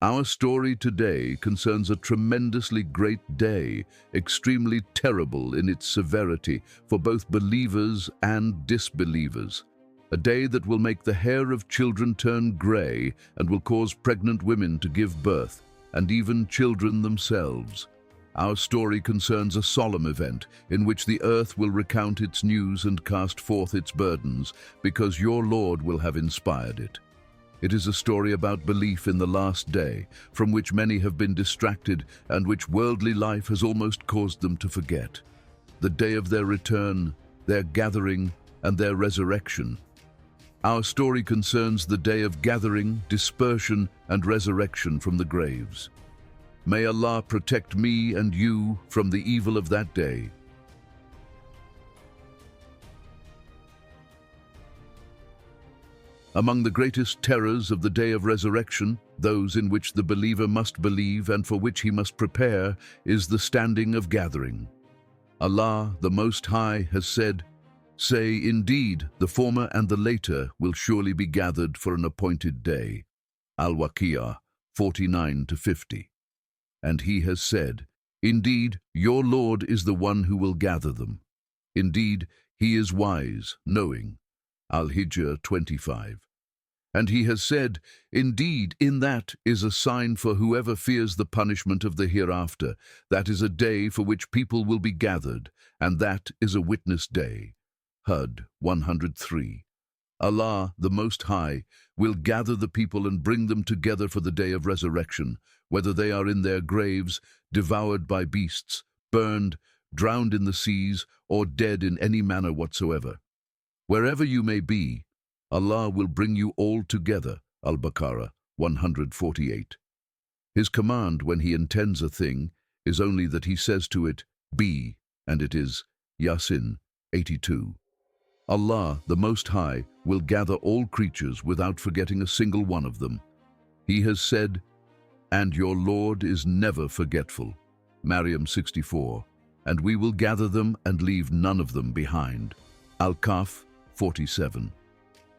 Our story today concerns a tremendously great day, extremely terrible in its severity for both believers and disbelievers. A day that will make the hair of children turn grey and will cause pregnant women to give birth, and even children themselves. Our story concerns a solemn event in which the earth will recount its news and cast forth its burdens, because your Lord will have inspired it. It is a story about belief in the last day, from which many have been distracted and which worldly life has almost caused them to forget. The day of their return, their gathering, and their resurrection. Our story concerns the day of gathering, dispersion, and resurrection from the graves. May Allah protect me and you from the evil of that day. Among the greatest terrors of the day of resurrection, those in which the believer must believe and for which he must prepare, is the standing of gathering. Allah, the Most High, has said, "Say, indeed, the former and the later will surely be gathered for an appointed day." Al-Waqi'ah 49-50. And He has said, "Indeed, your Lord is the one who will gather them. Indeed, He is wise, knowing." Al-Hijr 25. And He has said, "Indeed, in that is a sign for whoever fears the punishment of the hereafter. That is a day for which people will be gathered, and that is a witness day." Hud 103. Allah, the Most High, will gather the people and bring them together for the day of resurrection, whether they are in their graves, devoured by beasts, burned, drowned in the seas, or dead in any manner whatsoever. Wherever you may be, Allah will bring you all together. Al-Baqarah 148. His command when He intends a thing is only that He says to it, "Be," and it is. Yasin 82. Allah, the Most High, will gather all creatures without forgetting a single one of them. He has said, "And your Lord is never forgetful." Maryam 64. And we will gather them and leave none of them behind. Al-Kahf 47.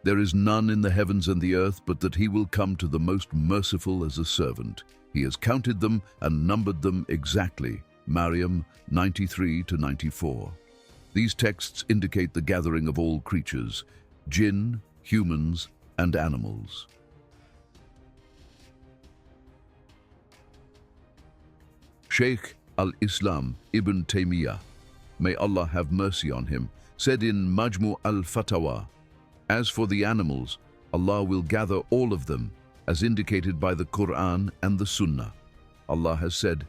There is none in the heavens and the earth but that He will come to the Most Merciful as a servant. He has counted them and numbered them exactly. Maryam 93-94. These texts indicate the gathering of all creatures, jinn, humans, and animals. Shaykh al-Islam Ibn Taymiyyah, may Allah have mercy on him, said in Majmu' al-Fatawa, "As for the animals, Allah will gather all of them, as indicated by the Qur'an and the Sunnah. Allah has said,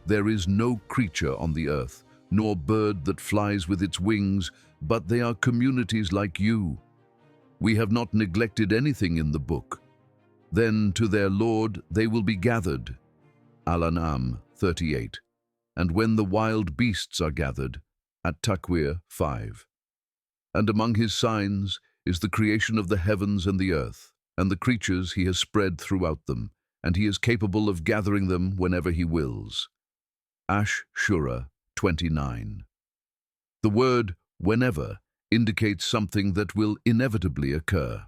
'There is no creature on the earth, nor bird that flies with its wings, but they are communities like you. We have not neglected anything in the book. Then to their Lord they will be gathered." Al-An'am 38. And when the wild beasts are gathered, At-Takwir 5. And among His signs is the creation of the heavens and the earth, and the creatures He has spread throughout them, and He is capable of gathering them whenever He wills. Ash-Shura 29. The word whenever indicates something that will inevitably occur.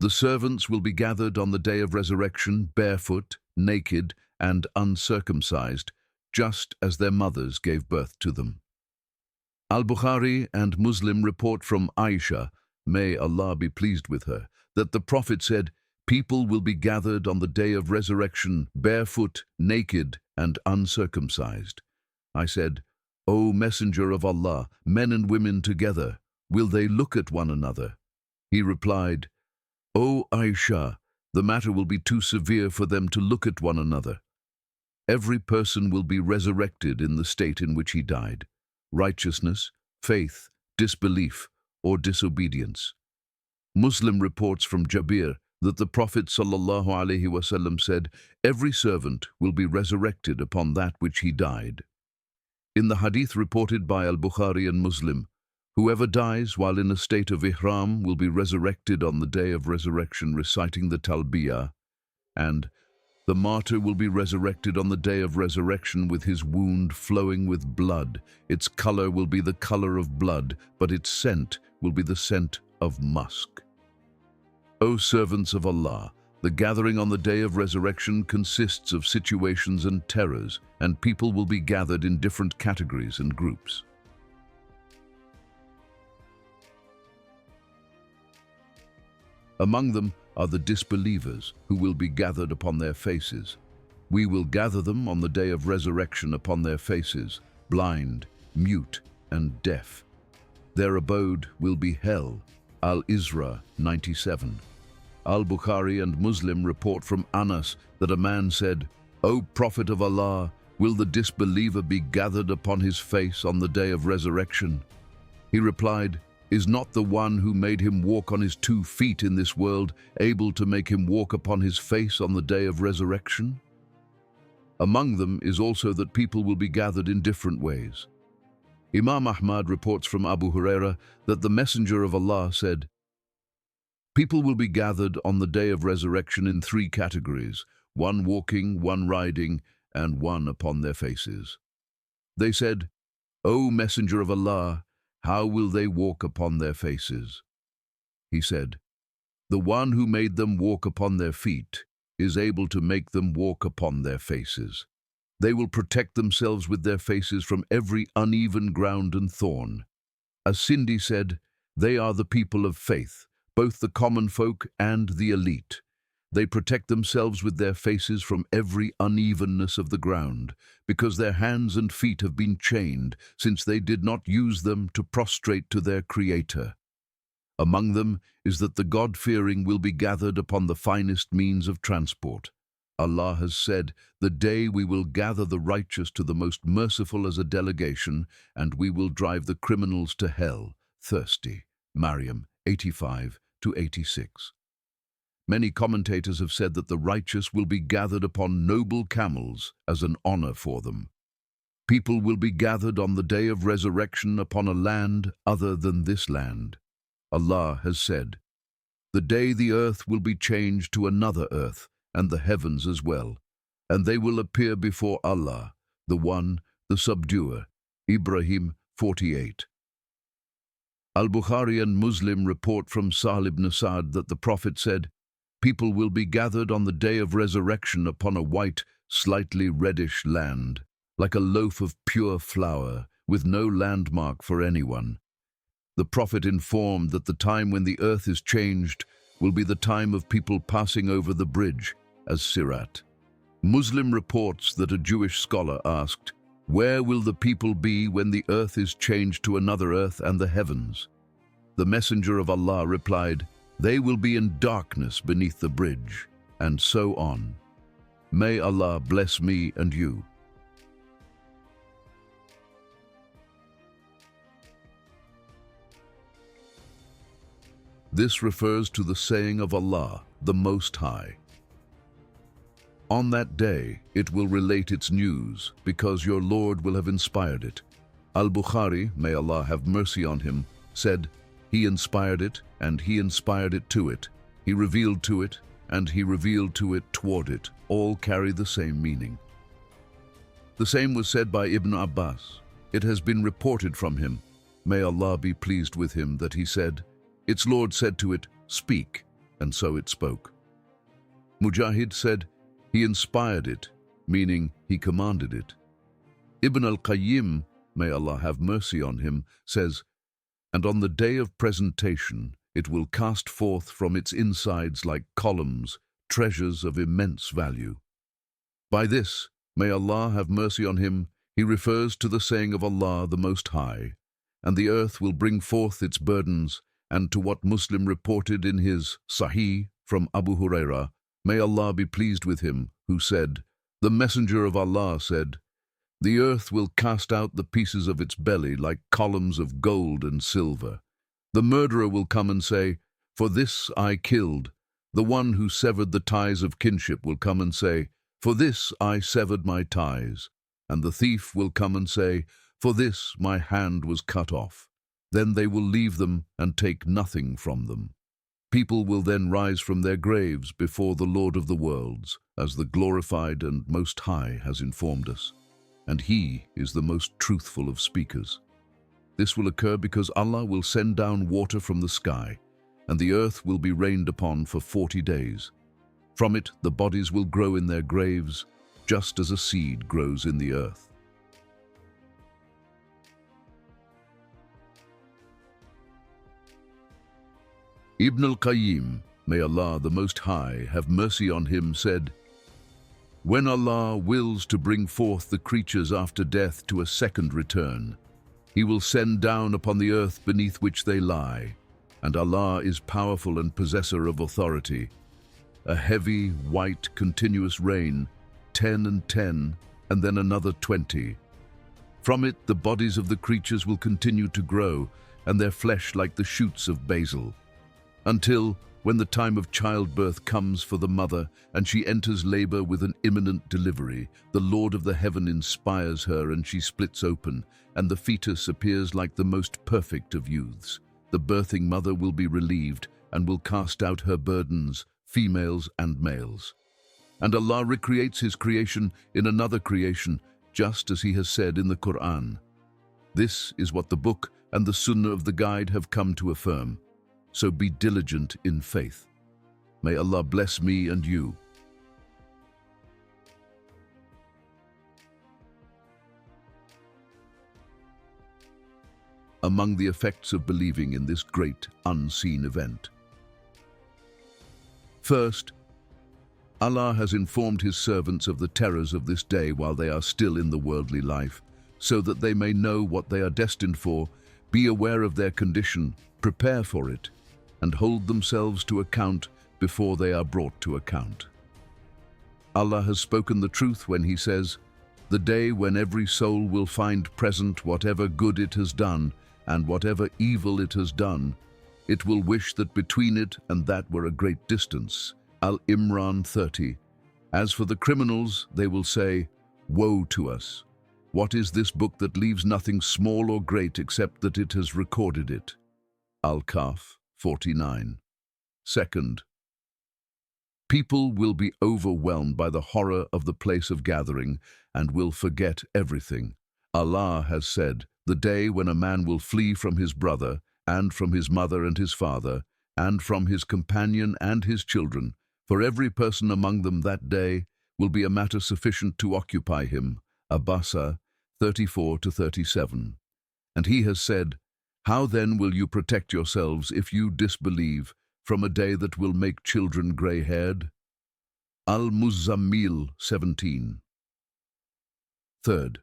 The servants will be gathered on the day of resurrection barefoot, naked, and uncircumcised, just as their mothers gave birth to them. Al-Bukhari and Muslim report from Aisha, may Allah be pleased with her, that the Prophet said, "People will be gathered on the day of resurrection barefoot, naked, and uncircumcised." I said, "O Messenger of Allah, men and women together, will they look at one another?" He replied, "O Aisha, the matter will be too severe for them to look at one another. Every person will be resurrected in the state in which he died: righteousness, faith, disbelief, or disobedience." Muslim reports from Jabir that the Prophet ﷺ said, "Every servant will be resurrected upon that which he died." In the hadith reported by Al-Bukhari and Muslim, whoever dies while in a state of ihram will be resurrected on the day of resurrection reciting the talbiyah, and the martyr will be resurrected on the day of resurrection with his wound flowing with blood. Its color will be the color of blood, but its scent will be the scent of musk. O servants of Allah, The gathering on the day of resurrection consists of situations and terrors, and people will be gathered in different categories and groups. Among them are the disbelievers, who will be gathered upon their faces. We will gather them on the day of resurrection upon their faces, blind, mute, and deaf. Their abode will be hell. Al-Isra 97. Al-Bukhari and Muslim report from Anas that a man said, "O Prophet of Allah, will the disbeliever be gathered upon his face on the day of resurrection?" He replied, "Is not the one who made him walk on his 2 feet in this world able to make him walk upon his face on the day of resurrection?" Among them is also that people will be gathered in different ways. Imam Ahmad reports from Abu Huraira that the Messenger of Allah said, "People will be gathered on the day of resurrection in 3 categories, one walking, one riding, and one upon their faces." They said, "O Messenger of Allah, how will they walk upon their faces?" He said, "The one who made them walk upon their feet is able to make them walk upon their faces. They will protect themselves with their faces from every uneven ground and thorn." As Sindi said, "They are the people of faith, both the common folk and the elite. They protect themselves with their faces from every unevenness of the ground, because their hands and feet have been chained, since they did not use them to prostrate to their Creator." Among them is that the God-fearing will be gathered upon the finest means of transport. Allah has said, "The day we will gather the righteous to the most merciful as a delegation, and we will drive the criminals to hell, thirsty." Maryam 85-86. Many commentators have said that the righteous will be gathered upon noble camels as an honor for them. People will be gathered on the day of resurrection upon a land other than this land. Allah has said, "The day the earth will be changed to another earth, and the heavens as well, and they will appear before Allah, the One, the Subduer." Ibrahim 48. Al-Bukhari and Muslim report from Sahl ibn Sa'd that the Prophet said, "People will be gathered on the day of resurrection upon a white, slightly reddish land, like a loaf of pure flour, with no landmark for anyone." The Prophet informed that the time when the earth is changed will be the time of people passing over the bridge, as Sirat. Muslim reports that a Jewish scholar asked, "Where will the people be when the earth is changed to another earth and the heavens?" The Messenger of Allah replied, "They will be in darkness beneath the bridge," and so on. May Allah bless me and you. This refers to the saying of Allah, the Most High. On that day, it will relate its news, because your Lord will have inspired it. Al-Bukhari, may Allah have mercy on him, said, "He inspired it, and He inspired it to it. He revealed to it, and He revealed to it toward it." All carry the same meaning. The same was said by Ibn Abbas. It has been reported from him, may Allah be pleased with him, that he said, "Its Lord said to it, 'Speak,' and so it spoke." Mujahid said, "He inspired it," meaning He commanded it. Ibn al-Qayyim, may Allah have mercy on him, says, "And on the day of presentation, it will cast forth from its insides like columns, treasures of immense value." By this, may Allah have mercy on him, he refers to the saying of Allah the Most High, "And the earth will bring forth its burdens," and to what Muslim reported in his Sahih from Abu Huraira, may Allah be pleased with him, who said, "The Messenger of Allah said, the earth will cast out the pieces of its belly like columns of gold and silver. The murderer will come and say, 'For this I killed.' The one who severed the ties of kinship will come and say, 'For this I severed my ties.' And the thief will come and say, 'For this my hand was cut off.' Then they will leave them and take nothing from them. People will then rise from their graves before the Lord of the worlds, as the glorified and Most High has informed us, and He is the most truthful of speakers. This will occur because Allah will send down water from the sky, and the earth will be rained upon for 40 days. From it the bodies will grow in their graves, just as a seed grows in the earth. Ibn al-Qayyim, may Allah the Most High have mercy on him, said, "When Allah wills to bring forth the creatures after death to a second return, He will send down upon the earth beneath which they lie, and Allah is powerful and possessor of authority. A heavy, white, continuous rain, 10 and 10, and then another 20. From it the bodies of the creatures will continue to grow, and their flesh like the shoots of basil, until, when the time of childbirth comes for the mother and she enters labor with an imminent delivery, the Lord of the heaven inspires her and she splits open, and the fetus appears like the most perfect of youths. The birthing mother will be relieved and will cast out her burdens, females and males. And Allah recreates His creation in another creation, just as He has said in the Qur'an. This is what the book and the sunnah of the guide have come to affirm. So be diligent in faith. May Allah bless me and you. Among the effects of believing in this great unseen event. First, Allah has informed His servants of the terrors of this day while they are still in the worldly life, so that they may know what they are destined for, be aware of their condition, prepare for it, and hold themselves to account before they are brought to account. Allah has spoken the truth when He says, "The day when every soul will find present whatever good it has done and whatever evil it has done, it will wish that between it and that were a great distance." Al-Imran 30. As for the criminals, they will say, "Woe to us! What is this book that leaves nothing small or great except that it has recorded it?" Al-Kahf 49. Second, people will be overwhelmed by the horror of the place of gathering and will forget everything. Allah has said, "The day when a man will flee from his brother, and from his mother and his father, and from his companion and his children, for every person among them that day will be a matter sufficient to occupy him." Abasa 34-37. And He has said, "How then will you protect yourselves if you disbelieve from a day that will make children gray-haired?" Al-Muzammil 17. Third,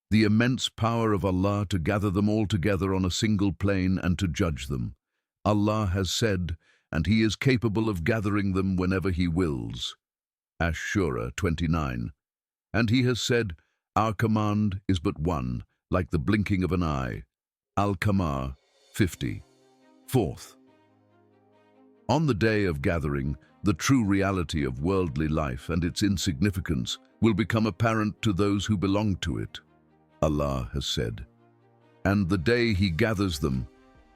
the immense power of Allah to gather them all together on a single plane and to judge them. Allah has said, and He is capable of gathering them whenever He wills. Ash-Shura 29. And He has said, "Our command is but one, like the blinking of an eye." Al-Qamar 50. Fourth, on the day of gathering, the true reality of worldly life and its insignificance will become apparent to those who belong to it. Allah has said, "And the day He gathers them,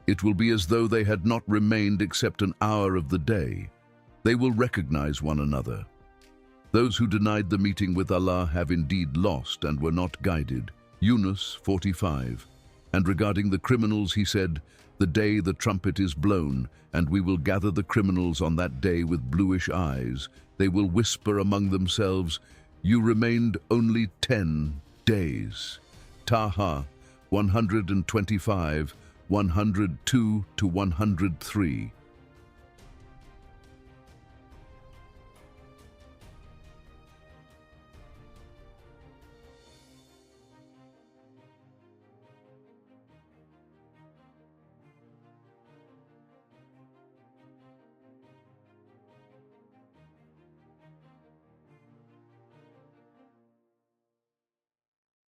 it will be as though they had not remained except an hour of the day. They will recognize one another." Those who denied the meeting with Allah have indeed lost and were not guided. Yunus 45. And regarding the criminals He said, "The day the trumpet is blown, and we will gather the criminals on that day with bluish eyes. They will whisper among themselves, 'You remained only 10 days.'" Taha 125, 102-103.